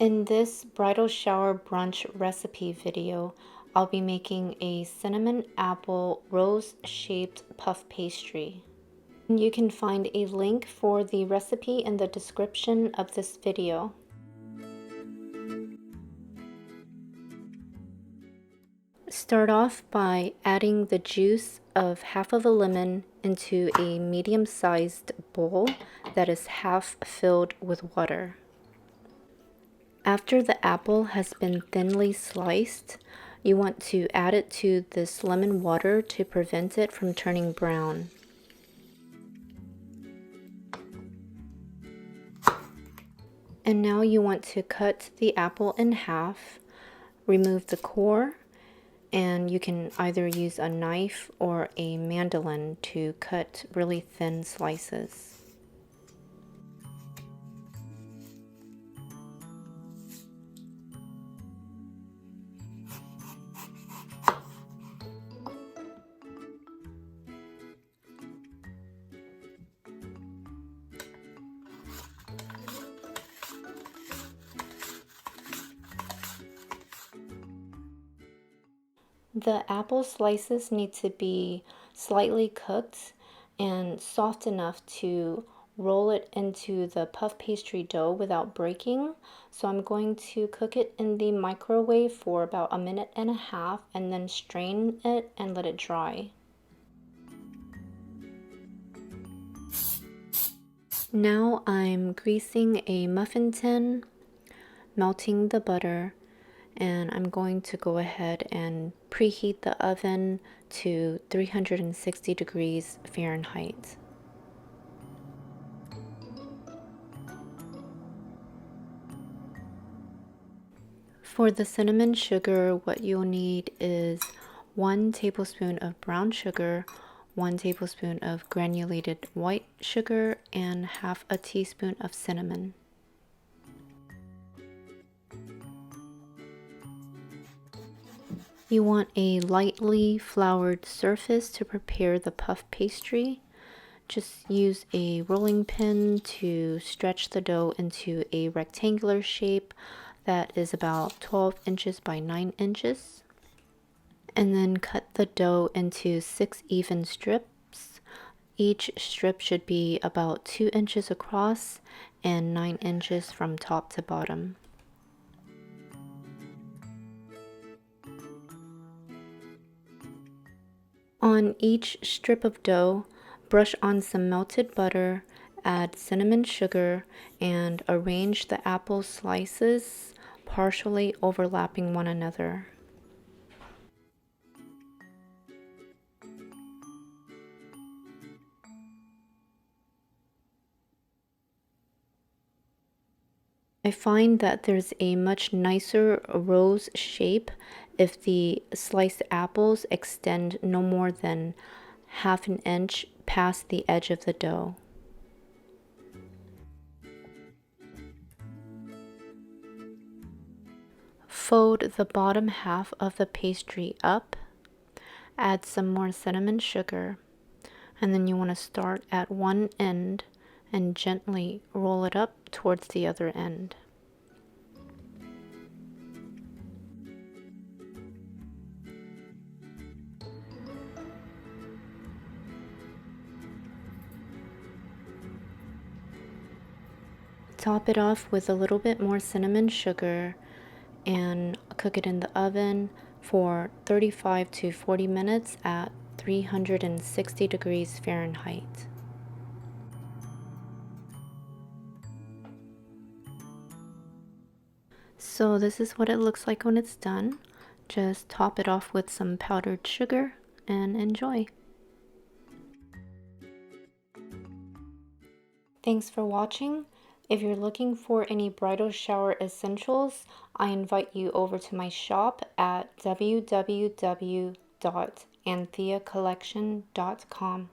In this bridal shower brunch recipe video, I'll be making a cinnamon apple rose shaped puff pastry. You can find a link for the recipe in the description of this video. Start off by adding the juice of half of a lemon into a medium-sized bowl that is half filled with water. After the apple has been thinly sliced, you want to add it to this lemon water to prevent it from turning brown. And now you want to cut the apple in half, remove the core, and you can either use a knife or a mandolin to cut really thin slices. The apple slices need to be slightly cooked and soft enough to roll it into the puff pastry dough without breaking. So I'm going to cook it in the microwave for about 1.5 minutes and then strain it and let it dry. Now I'm greasing a muffin tin, melting the butter, and I'm going to go ahead and preheat the oven to 360 degrees Fahrenheit. For the cinnamon sugar, what you'll need is 1 tablespoon of brown sugar, 1 tablespoon of granulated white sugar, and half a teaspoon of cinnamon. You want a lightly floured surface to prepare the puff pastry. Just use a rolling pin to stretch the dough into a rectangular shape that is about 12 inches by 9 inches. And then cut the dough into 6 even strips. Each strip should be about 2 inches across and 9 inches from top to bottom. On each strip of dough, brush on some melted butter, add cinnamon sugar, and arrange the apple slices partially overlapping one another. I find that there's a much nicer rose shape if the sliced apples extend no more than ½ inch past the edge of the dough. Fold the bottom half of the pastry up, add some more cinnamon sugar, and then you want to start at one end and gently roll it up towards the other end. Top it off with a little bit more cinnamon sugar and cook it in the oven for 35 to 40 minutes at 360 degrees Fahrenheit. So this is what it looks like when it's done. Just top it off with some powdered sugar and enjoy. Thanks for watching. If you're looking for any bridal shower essentials, I invite you over to my shop at www.antheacollection.com.